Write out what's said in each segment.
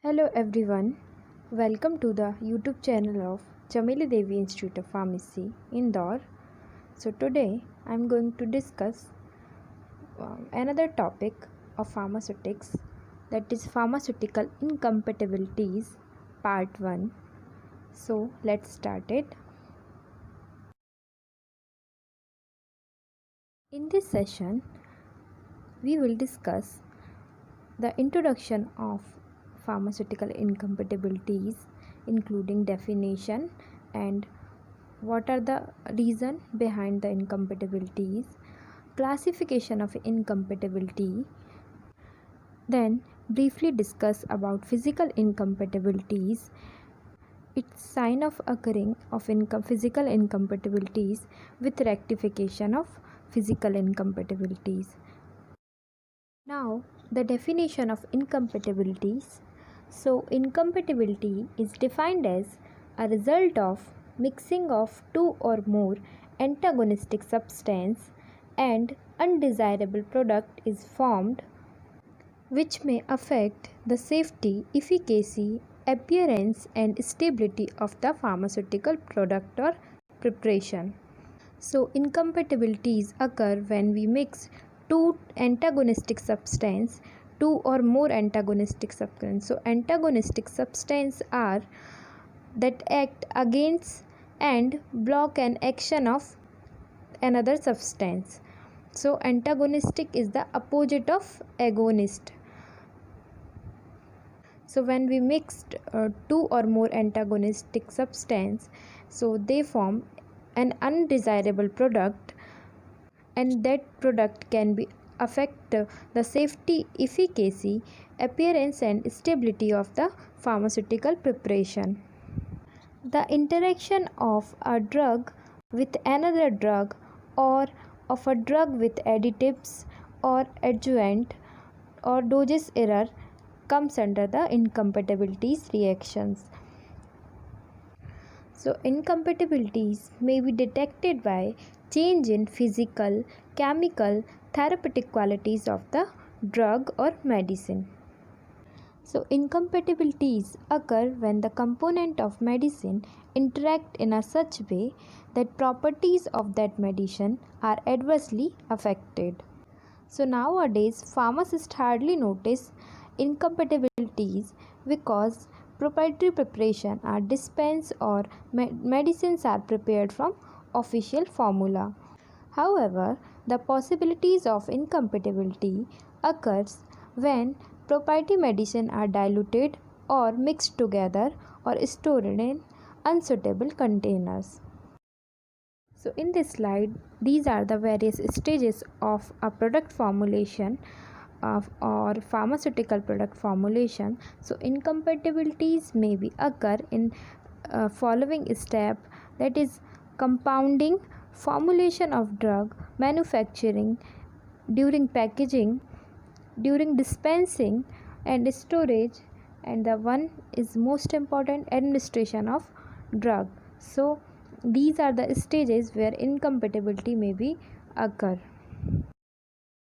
Hello everyone, welcome to the YouTube channel of Chameli Devi Institute of Pharmacy, Indore. So today I am going to discuss another topic of pharmaceutics, that is pharmaceutical incompatibilities part 1. So let's start it. In this session we will discuss the introduction of pharmaceutical incompatibilities, including definition and what are the reason behind the incompatibilities, classification of incompatibility, then briefly discuss about physical incompatibilities, its sign of occurring of physical incompatibilities with rectification of physical incompatibilities. Now, the definition of incompatibilities. So, incompatibility is defined as a result of mixing of two or more antagonistic substance and undesirable product is formed, which may affect the safety, efficacy, appearance and stability of the pharmaceutical product or preparation. So, incompatibilities occur when we mix two antagonistic substance, two or more antagonistic substance. So antagonistic substance are that act against and block an action of another substance. So antagonistic is the opposite of agonist. So when we mixed two or more antagonistic substance, so they form an undesirable product, and that product can be affect the safety, efficacy, appearance and stability of the pharmaceutical preparation. The interaction of a drug with another drug, or of a drug with additives or adjuvant or dosage error comes under the incompatibilities reactions. So incompatibilities may be detected by change in physical, chemical, therapeutic qualities of the drug or medicine. So incompatibilities occur when the component of medicine interact in a such way that properties of that medicine are adversely affected. So nowadays pharmacists hardly notice incompatibilities because proprietary preparation are dispensed or medicines are prepared from official formula. However, the possibilities of incompatibility occurs when proprietary medicine are diluted or mixed together or stored in unsuitable containers. So in this slide, these are the various stages of a product formulation or pharmaceutical product formulation. So incompatibilities may be occur in following step, that is compounding, formulation of drug, manufacturing, during packaging, during dispensing and storage, and the one is most important, administration of drug. So these are the stages where incompatibility may be occur.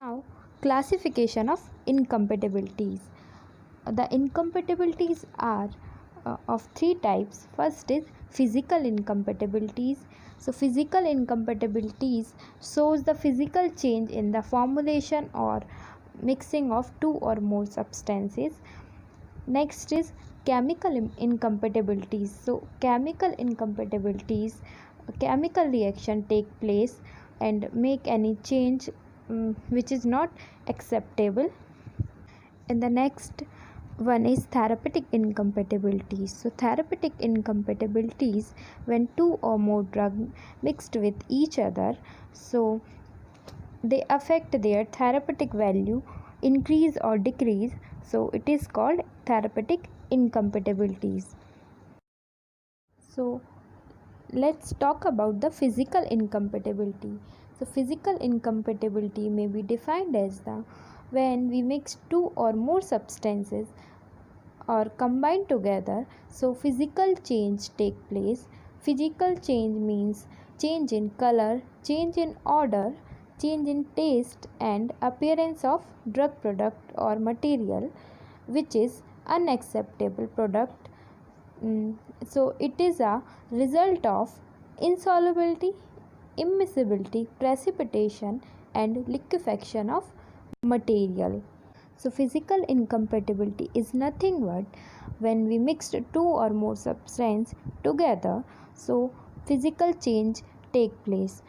Now, classification of incompatibilities. The incompatibilities are of three types. First is physical incompatibilities. So physical incompatibilities shows the physical change in the formulation or mixing of two or more substances. Next is chemical incompatibilities. So chemical incompatibilities, chemical reaction take place and make any change which is not acceptable. And the next one is therapeutic incompatibilities. So therapeutic incompatibilities when two or more drugs mixed with each other, so they affect their therapeutic value, increase or decrease, so it is called therapeutic incompatibilities. So let's talk about the physical incompatibility. So physical incompatibility may be defined as the when we mix two or more substances or combine together, so physical change take place. Physical change means change in color, change in odor, change in taste and appearance of drug product or material, which is unacceptable product. So it is a result of insolubility, immiscibility, precipitation, and liquefaction of material. So physical incompatibility is nothing but when we mix two or more substances together, so physical change take place.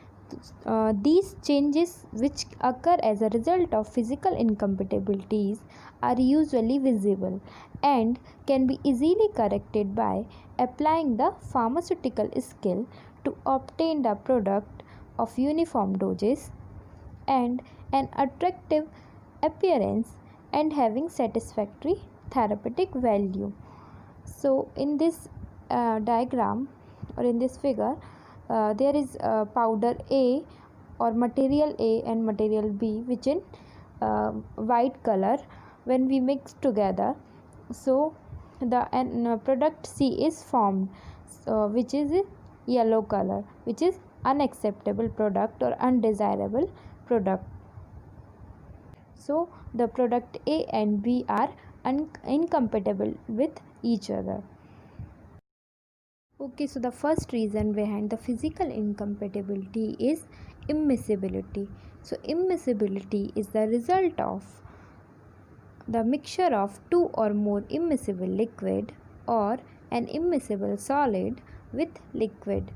These changes which occur as a result of physical incompatibilities are usually visible and can be easily corrected by applying the pharmaceutical skill to obtain the product of uniform doses and an attractive appearance and having satisfactory therapeutic value. So in this diagram or in this figure, there is powder A or material A and material B, which in white color. When we mix together, so the product C is formed, which is in yellow color, which is unacceptable product or undesirable product. So the product A and B are incompatible with each other. Okay, so the first reason behind the physical incompatibility is immiscibility. So immiscibility is the result of the mixture of two or more immiscible liquid or an immiscible solid with liquid.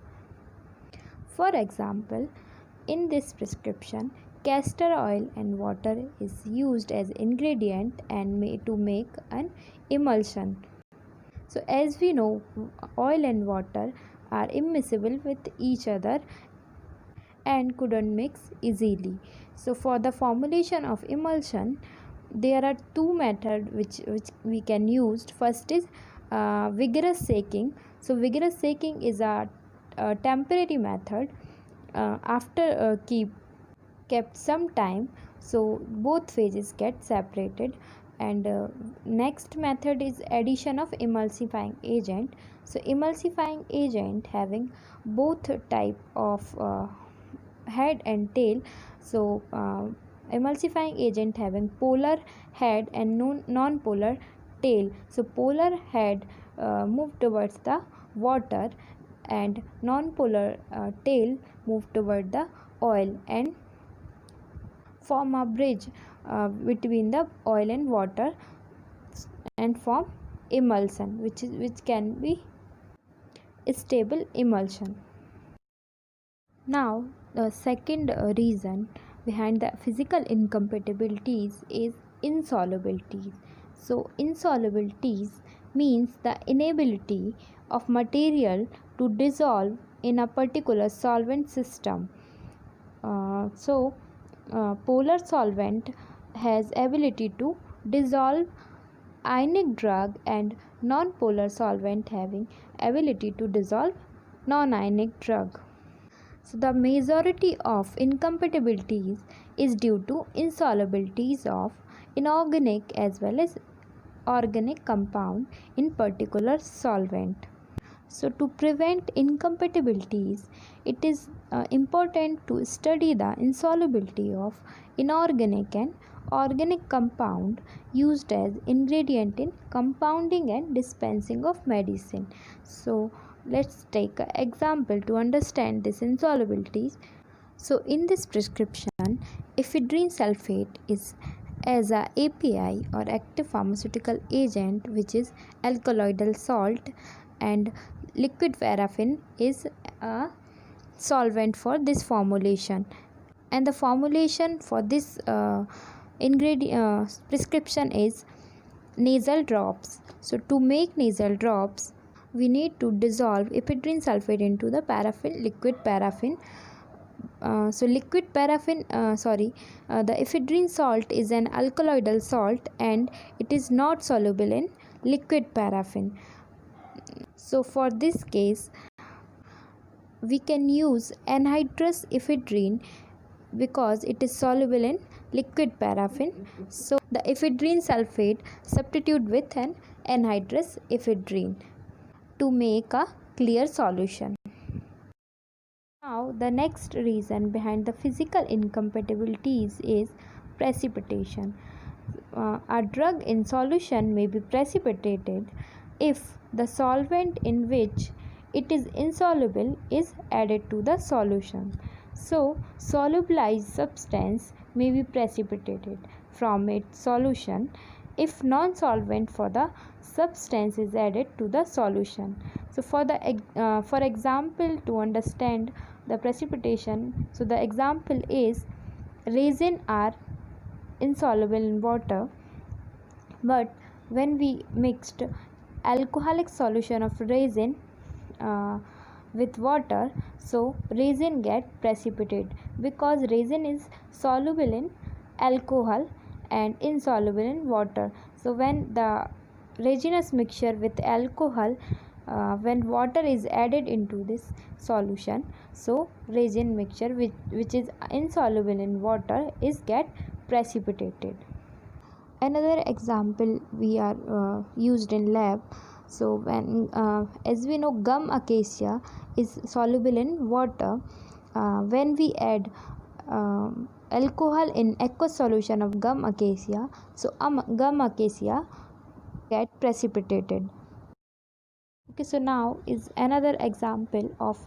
For example, in this prescription, castor oil and water is used as ingredient and to make an emulsion. So as we know, oil and water are immiscible with each other and couldn't mix easily. So for the formulation of emulsion, there are two methods which we can use. First is vigorous shaking. So vigorous shaking is a temporary method. After kept some time, so both phases get separated. And next method is addition of emulsifying agent. So emulsifying agent having both type of head and tail. So emulsifying agent having polar head and non-polar tail. So polar head move towards the water and non-polar tail move toward the oil and form a bridge between the oil and water and form emulsion, which can be stable emulsion. Now the second reason behind the physical incompatibilities is insolubilities. So insolubilities means the inability of material to dissolve in a particular solvent system. Polar solvent has ability to dissolve ionic drug and non-polar solvent having ability to dissolve non-ionic drug. So the majority of incompatibilities is due to insolubilities of inorganic as well as organic compound in particular solvent. So to prevent incompatibilities, it is important to study the insolubility of inorganic and organic compound used as ingredient in compounding and dispensing of medicine. So let's take an example to understand this insolubilities. So in this prescription, ephedrine sulfate is as a API or active pharmaceutical agent, which is alkaloidal salt, and liquid paraffin is a solvent for this formulation. And the formulation for this prescription is nasal drops. So to make nasal drops, we need to dissolve ephedrine sulfate into the liquid paraffin. The ephedrine salt is an alkaloidal salt and it is not soluble in liquid paraffin. So for this case, we can use anhydrous ephedrine because it is soluble in liquid paraffin. So the ephedrine sulfate substitute with an anhydrous ephedrine to make a clear solution. Now the next reason behind the physical incompatibilities is precipitation. a drug in solution may be precipitated if the solvent in which it is insoluble is added to the solution. So, solubilized substance may be precipitated from its solution if non-solvent for the substance is added to the solution. So, for example, to understand the precipitation, so the example is resin are insoluble in water, but when we mixed alcoholic solution of resin with water, so resin get precipitated because resin is soluble in alcohol and insoluble in water. So when the resinous mixture with alcohol, when water is added into this solution, so resin mixture which is insoluble in water is get precipitated. Another example we are used in lab. So when as we know, gum acacia is soluble in water. When we add alcohol in aqueous solution of gum acacia, so gum acacia get precipitated. Okay, so now is another example of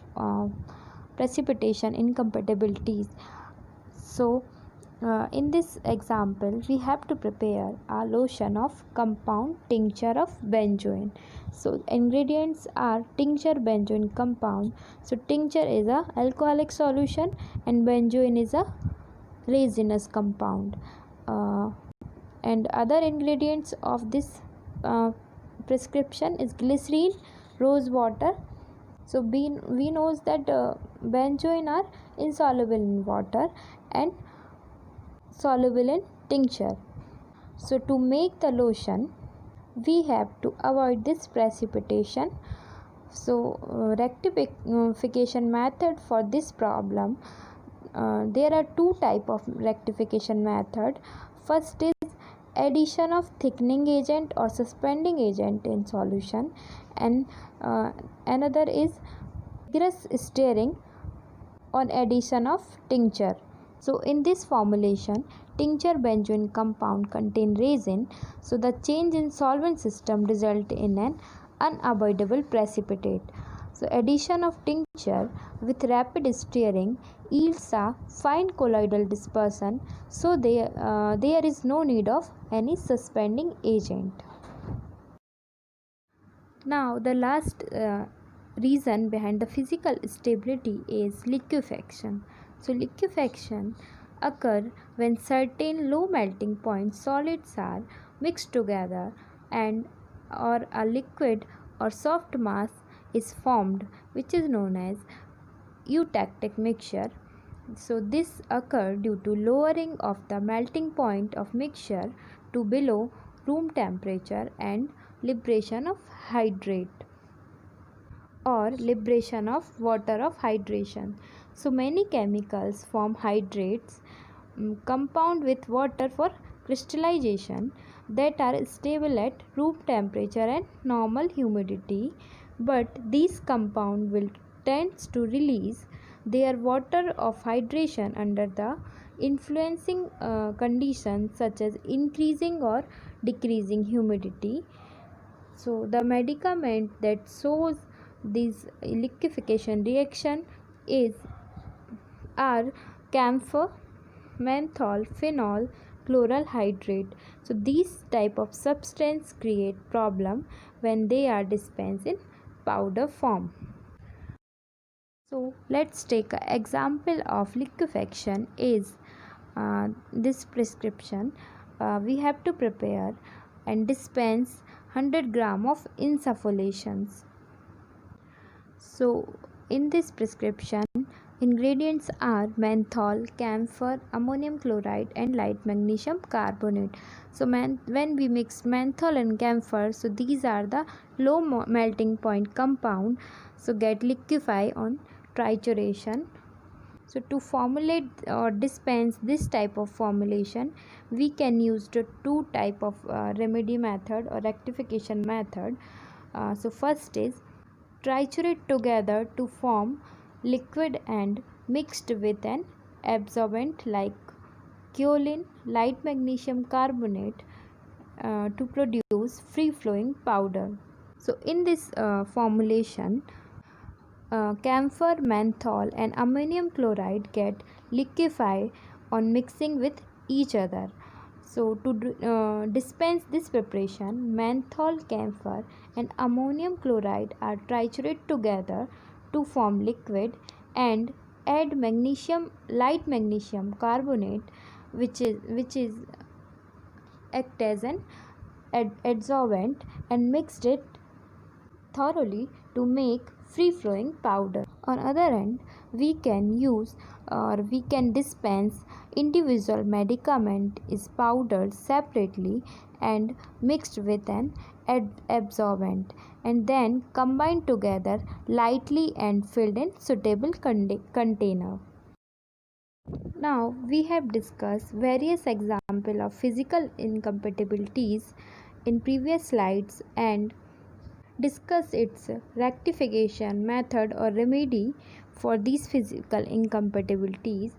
precipitation incompatibilities. So in this example, we have to prepare a lotion of compound tincture of benzoin. So ingredients are tincture benzoin compound. So tincture is a alcoholic solution and benzoin is a resinous compound. And other ingredients of this prescription is glycerin, rose water. So we knows that benzoin are insoluble in water and soluble in tincture. So to make the lotion, we have to avoid this precipitation. So rectification method for this problem, there are two type of rectification method. First is addition of thickening agent or suspending agent in solution, and another is vigorous stirring on addition of tincture. So in this formulation, tincture benzoin compound contain resin, so the change in solvent system result in an unavoidable precipitate. So addition of tincture with rapid stirring yields a fine colloidal dispersion, so there is no need of any suspending agent. Now the last reason behind the physical stability is liquefaction. So liquefaction occur when certain low melting point solids are mixed together and or a liquid or soft mass is formed, which is known as eutectic mixture. So this occur due to lowering of the melting point of mixture to below room temperature and liberation of hydrate or liberation of water of hydration. So many chemicals form hydrates compound with water for crystallization that are stable at room temperature and normal humidity, but these compound will tends to release their water of hydration under the influencing conditions such as increasing or decreasing humidity. So the medicament that shows this liquefaction reaction are camphor, menthol, phenol, chloral hydrate. So these type of substance create problem when they are dispensed in powder form. So let's take an example of liquefaction is this prescription. We have to prepare and dispense 100 gram of insufflations. So in this prescription, ingredients are menthol, camphor, ammonium chloride and light magnesium carbonate. So when we mix menthol and camphor, so these are the low melting point compound, so get liquefy on trituration. So to formulate or dispense this type of formulation, we can use the two type of remedy method or rectification method. So first is triturate together to form liquid and mixed with an absorbent like kaolin, light magnesium carbonate. to produce free flowing powder. So in this formulation, camphor, menthol and ammonium chloride get liquefied on mixing with each other. So to dispense this preparation, menthol, camphor and ammonium chloride are triturated together to form liquid, and add light magnesium carbonate, which is act as an adsorbent, and mixed it thoroughly to make free flowing powder. On other hand, we can use or we can dispense individual medicament is powdered separately and mixed with an absorbent, and then combined together lightly and filled in suitable container. Now we have discussed various examples of physical incompatibilities in previous slides and discuss its rectification method or remedy for these physical incompatibilities.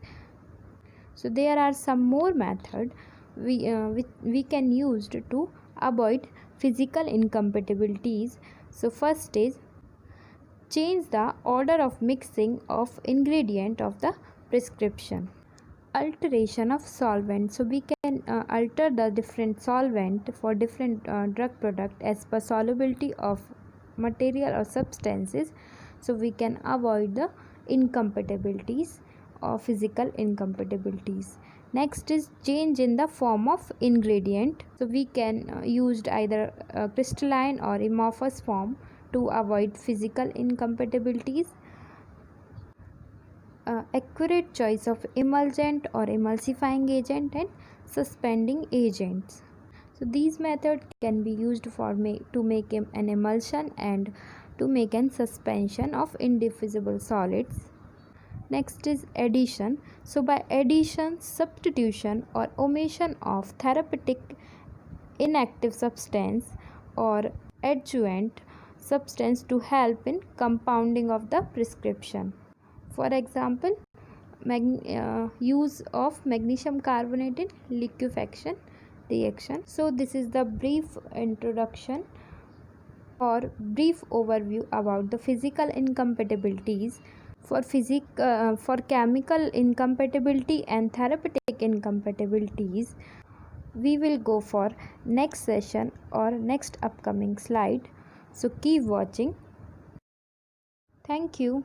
So there are some more methods we can use to avoid physical incompatibilities. So first is change the order of mixing of ingredient of the prescription. Alteration of solvent. So we can alter the different solvent for different drug product as per solubility of material or substances, so we can avoid the incompatibilities or physical incompatibilities. Next is change in the form of ingredient. So we can use either crystalline or amorphous form to avoid physical incompatibilities. Accurate choice of emulgent or emulsifying agent and suspending agents. So these methods can be used for to make an emulsion and to make an suspension of indivisible solids. Next is addition. So by addition, substitution or omission of therapeutic inactive substance or adjuvant substance to help in compounding of the prescription. For example, use of magnesium carbonate in liquefaction reaction. So this is the brief introduction or brief overview about the physical incompatibilities. For chemical incompatibility and therapeutic incompatibilities, we will go for next session or next upcoming slide. So keep watching. Thank you.